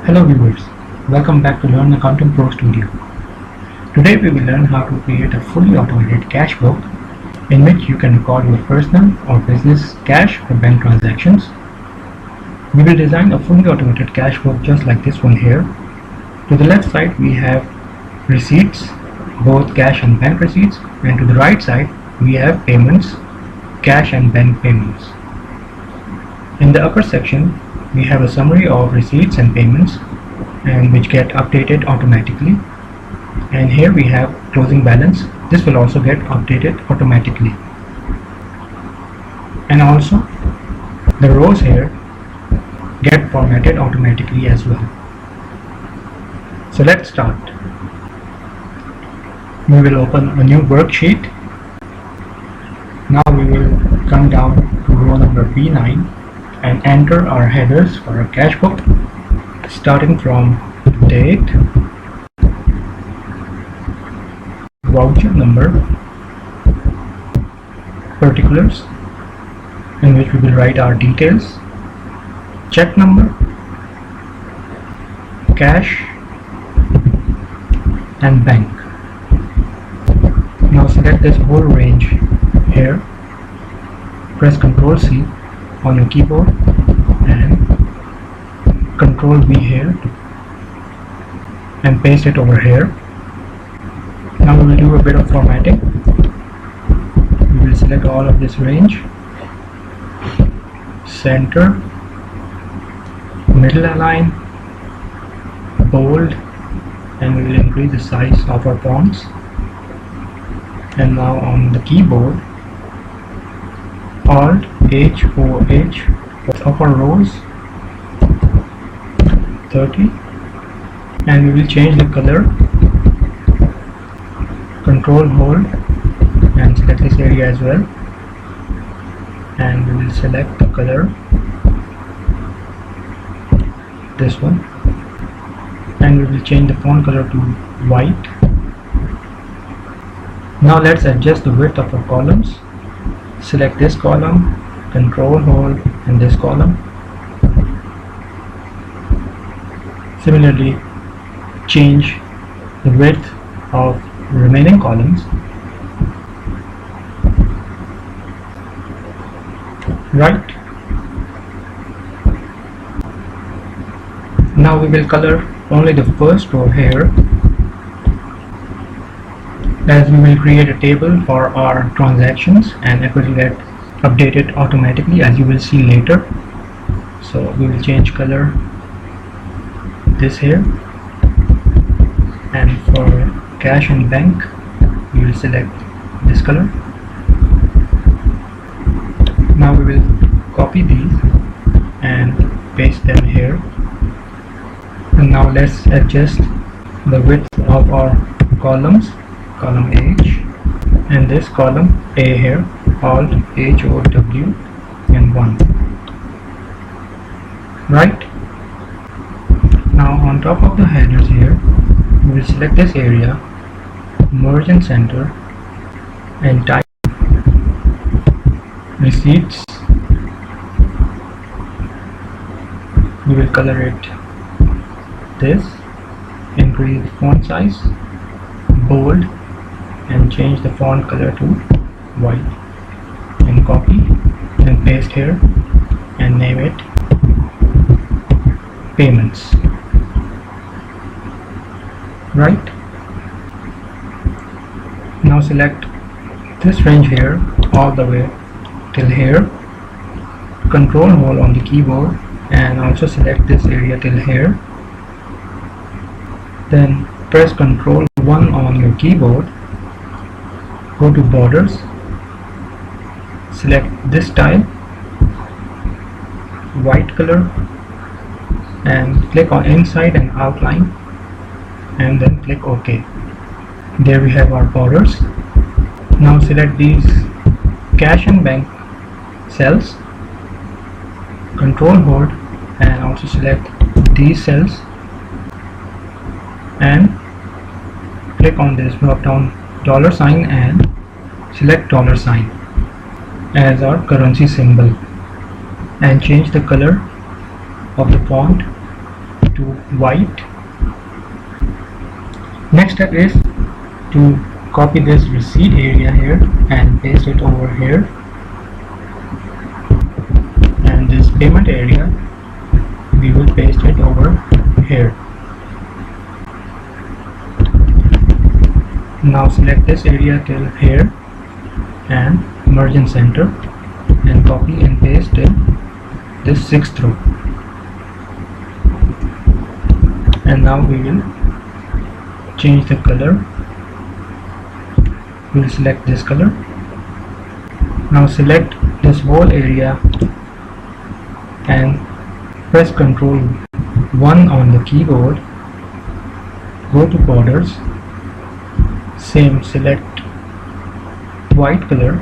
Hello viewers, welcome back to Learn Accounting Pro Studio. Today we will learn how to create a fully automated cash book in which you can record your personal or business cash or bank transactions. We will design a fully automated cash book just like this one here. To the left side we have receipts, both cash and bank receipts, and to the right side we have payments, cash and bank payments. In the upper section we have a summary of receipts and payments and which get updated automatically, and here we have closing balance. This will also get updated automatically, and also the rows here get formatted automatically as well. So let's start. We will open a new worksheet. Now we will come down to row number B9 and enter our headers for our cash book, starting from date, voucher number, particulars in which we will write our details, check number, cash and bank. Now select this whole range here, press Ctrl C on your keyboard and Ctrl V here and paste it over here. Now we will do a bit of formatting. We will select all of this range, center, middle align, bold, and we will increase the size of our fonts. And now on the keyboard, Alt H O H for upper rows 30, and we will change the color. Control hold and select this area as well, and we will select the color, this one, and we will change the font color to white. Now let's adjust the width of our columns. Select this column, Control hold, and this column. Similarly, change the width of remaining columns. Right. Now we will color only the first row here, as we will create a table for our transactions and it will get updated automatically, as you will see later. So we will change color this here, and for cash and bank we will select this color. Now we will copy these and paste them here, and now let's adjust the width of our columns, column H, and this column A here, Alt H O W and 1. Right. Now on top of the headers here, we will select this area, merge and center, and type receipts. We will color it this, increase font size, bold, and change the font color to white, and copy and paste here and name it payments. Right. Now select this range here all the way till here, Control hold on the keyboard and also select this area till here, then press Ctrl 1 on your keyboard, go to borders, select this tile, white color, and click on inside and outline, and then click OK. There we have our borders. Now select these cash and bank cells, Control hold, and also select these cells and click on this drop down $sign and select $sign as our currency symbol, and change the color of the font to white. Next step is to copy this receipt area here and paste it over here, and this payment area we will paste it over here. Now select this area till here and merge and center, and copy and paste till this 6th row. And now we will change the color. We will select this color. Now select this whole area and press Ctrl 1 on the keyboard. Go to borders. Same, select white color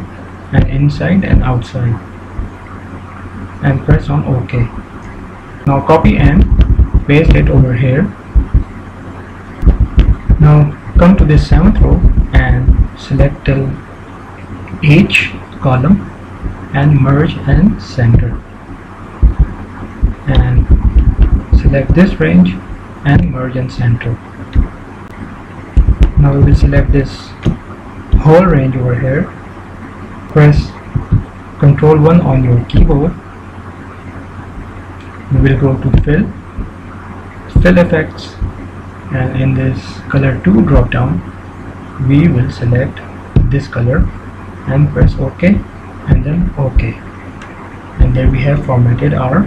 and inside and outside, and press on OK. Now copy and paste it over here. Now come to this 7th row and select till H column and merge and center, and select this range and merge and center. Now we will select this whole range over here. Press Ctrl 1 on your keyboard. We will go to fill effects, and in this color 2 drop down we will select this color and press OK, and then OK, and there we have formatted our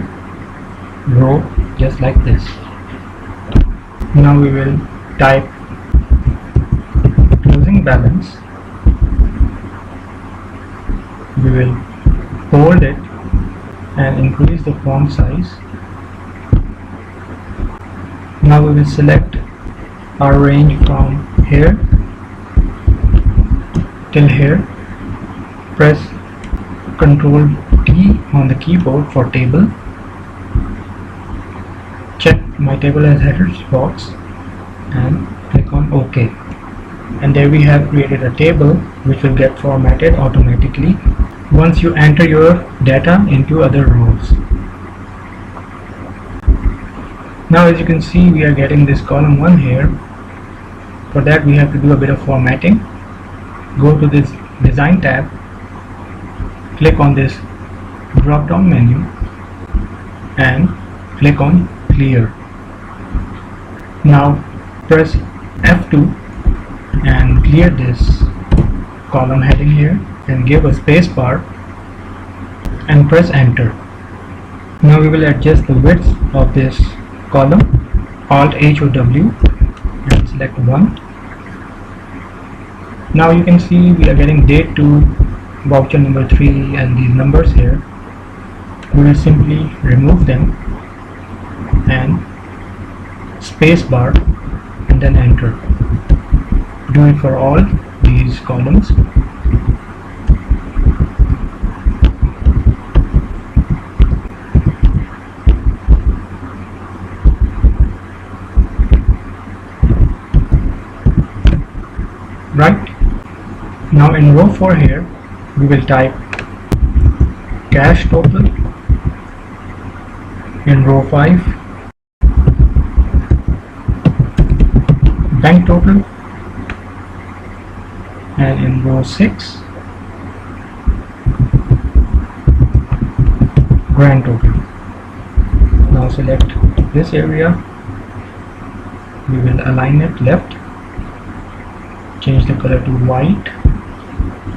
row just like this. Now we will type closing balance. We will bold it and increase the font size. Now we will select our range from here till here. Press Ctrl T on the keyboard for table. Check my table as headers box and click on OK. And there we have created a table which will get formatted automatically once you enter your data into other rows. Now as you can see, we are getting this column 1 here. For that we have to do a bit of formatting. Go to this design tab, click on this drop down menu and click on clear. Now press F2 and clear this column heading here and give a space bar and press enter. Now we will adjust the width of this column. Alt HOW and select 1. Now you can see we are getting date 2, voucher number 3 and these numbers here. We will simply remove them and space bar and then enter. Do it for all these columns. Right. Now in row 4 here we will type cash total. In row 5 bank total, and in row 6 grand total. Now select this area. We will align it left, change the color to white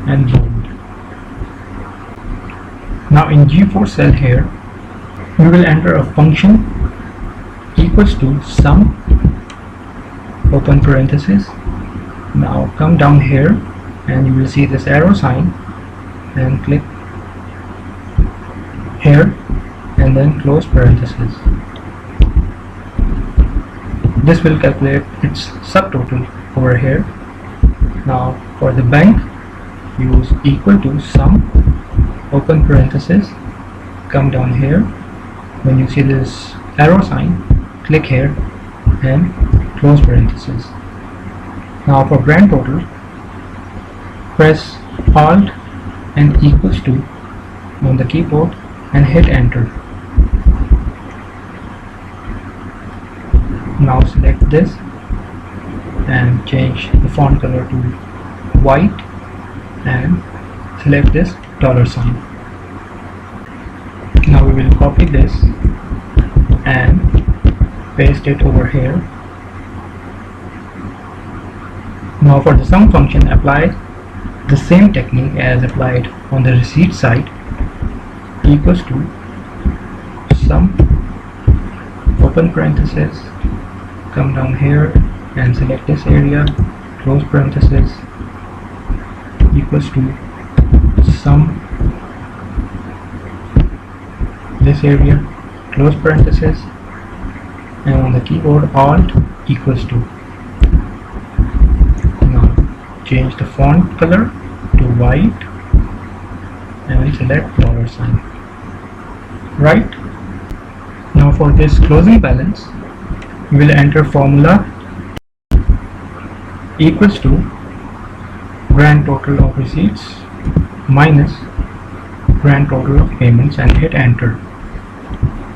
and bold. Now in G4 cell here we will enter a function equals to sum open parenthesis. Now come down here and you will see this arrow sign and click here and then close parenthesis. This will calculate its subtotal over here. Now for the bank, use equal to sum open parenthesis, come down here. When you see this arrow sign, click here and close parenthesis. Now for grand total, press Alt and equals to on the keyboard and hit enter. Now select this and change the font color to white and select this $sign. Now we will copy this and paste it over here. Now for the sum function, apply the same technique as applied on the receipt side, equals to sum, open parenthesis, come down here and select this area, close parenthesis, equals to sum, this area, close parenthesis, and on the keyboard Alt equals to. Now change the font color to white and select $sign. Right. Now for this closing balance, we will enter formula equals to grand total of receipts minus grand total of payments and hit enter.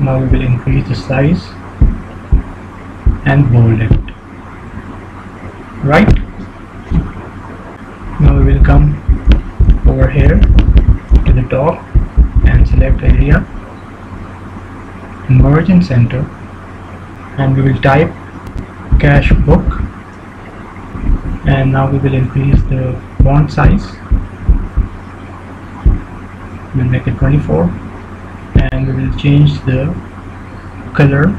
Now we will increase the size and bold it. Right. Now we will come over here to the top and select area, merge in center, and we will type cash book, and now we will increase the font size. We'll make it 24 and we will change the color,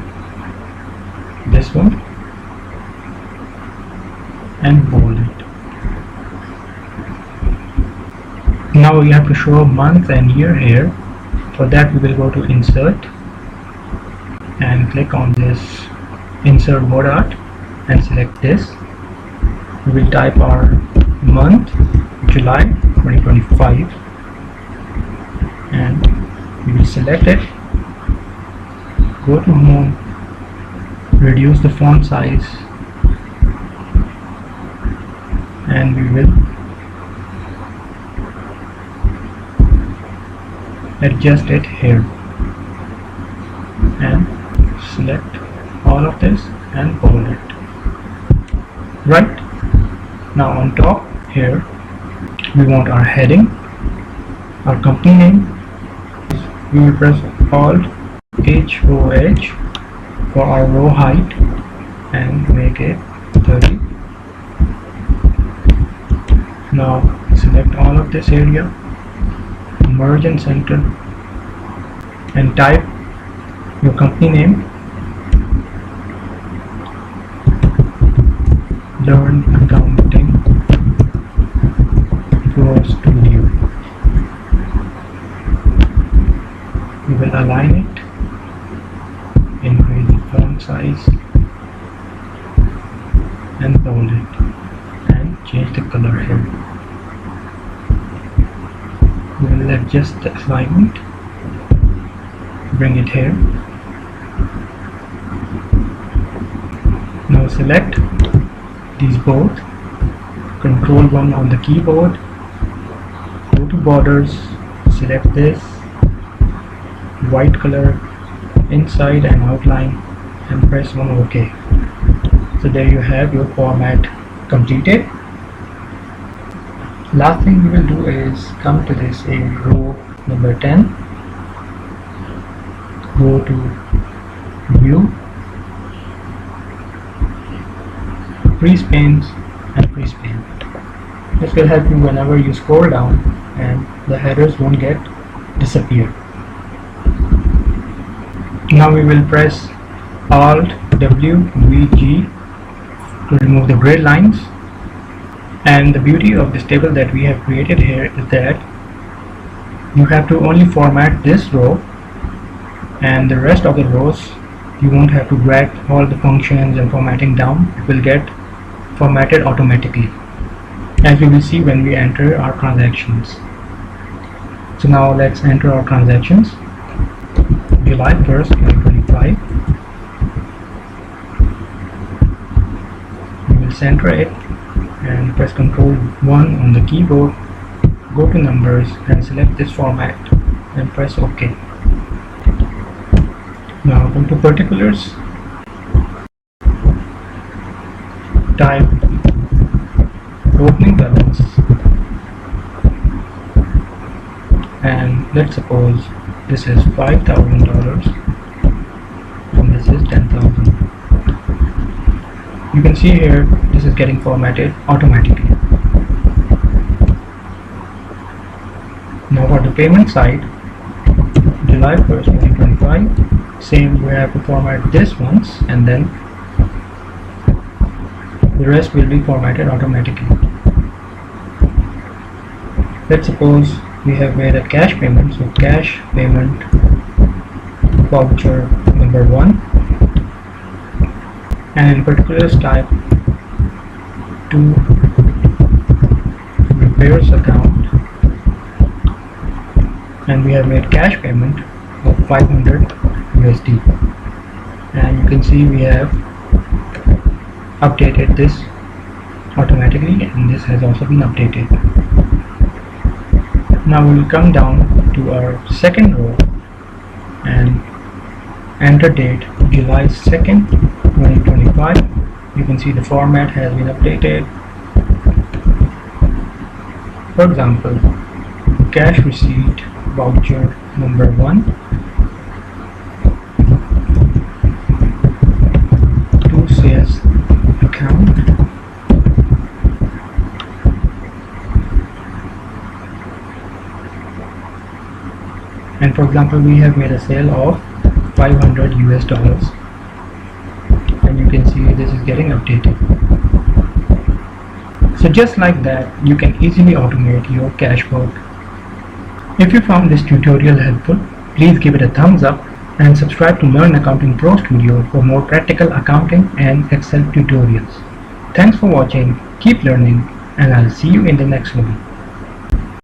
this one, and bold it. Now we have to show a month and year here. For that we will go to insert and click on this insert word art and select this. We will type our month, July 2025, and we will select it, go to home, reduce the font size, and we will adjust it here and select all of this and bold it. Right. Now on top here we want our heading, our company name. We will press Alt HOH for our row height and make it 30. Now select all of this area, merge and center, and type your company name, Learn Accounting Pro Studio. We will align it, increase the font size and bold it, and change the color here. We will adjust the alignment, bring it here. Now select these both, Control 1 on the keyboard, go to borders, select this white color inside and outline and press on OK. So there you have your format completed. Last thing we will do is come to this row number 10, go to View, Freeze Panes and Freeze Pane. This will help you whenever you scroll down and the headers won't get disappear. Now we will press Alt WVG to remove the gray lines. And the beauty of this table that we have created here is that you have to only format this row, and the rest of the rows you won't have to drag all the functions and formatting down. It will get formatted automatically, as we will see when we enter our transactions. So now let's enter our transactions. July 1st, 2025. We will center it and press Ctrl 1 on the keyboard, go to numbers and select this format and press OK. Now go to particulars type opening balance, and let's suppose this is $5,000 and this is $10,000. You can see here this is getting formatted automatically. Now for the payment side, July 1st, 2025, same, we have to format this once and then the rest will be formatted automatically. Let's suppose we have made a cash payment, so cash payment voucher number 1, and in particular type to repairs account, and we have made cash payment of 500 USD, and you can see we have updated this automatically, and this has also been updated. Now we will come down to our second row and enter date July 2nd, 2025. You can see the format has been updated. For example, cash receipt voucher number 1 to sales account, and for example we have made a sale of $500 US, and you can see this is getting updated. So just like that, you can easily automate your cash book. If you found this tutorial helpful, please give it a thumbs up and subscribe to Learn Accounting Pro Studio for more practical accounting and Excel tutorials. Thanks for watching, keep learning, and I'll see you in the next one.